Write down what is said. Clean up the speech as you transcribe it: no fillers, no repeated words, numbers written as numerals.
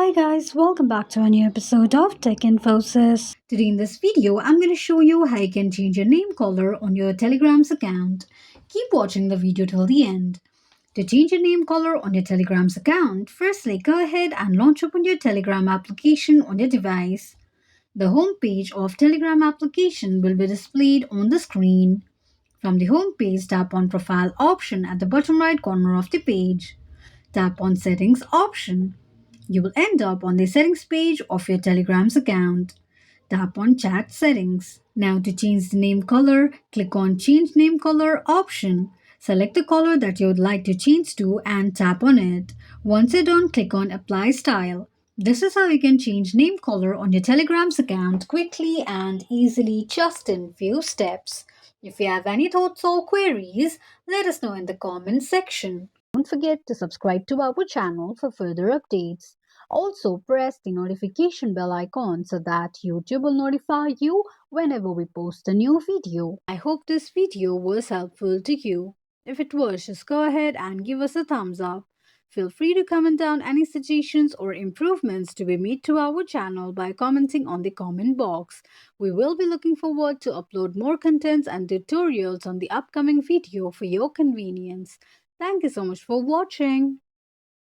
Hi guys, welcome back to a new episode of Tech Infosys. Today in this video, I'm going to show you how you can change your name color on your Telegram's account. Keep watching the video till the end. To change your name color on your Telegram's account, firstly go ahead and launch open your Telegram application on your device. The home page of Telegram application will be displayed on the screen. From the home page, tap on Profile option at the bottom right corner of the page. Tap on Settings option. You will end up on the settings page of your Telegram's account. Tap on Chat Settings. Now to change the name color, click on Change Name Color option. Select the color that you would like to change to and tap on it. Once you're done, click on Apply Style. This is how you can change name color on your Telegram's account quickly and easily just in few steps. If you have any thoughts or queries, let us know in the comment section. Don't forget to subscribe to our channel for further updates. Also, press the notification bell icon so that YouTube will notify you whenever we post a new video. I hope this video was helpful to you. If it was, just go ahead and give us a thumbs up. Feel free to comment down any suggestions or improvements to be made to our channel by commenting on the comment box. We will be looking forward to upload more contents and tutorials on the upcoming video for your convenience. Thank you so much for watching.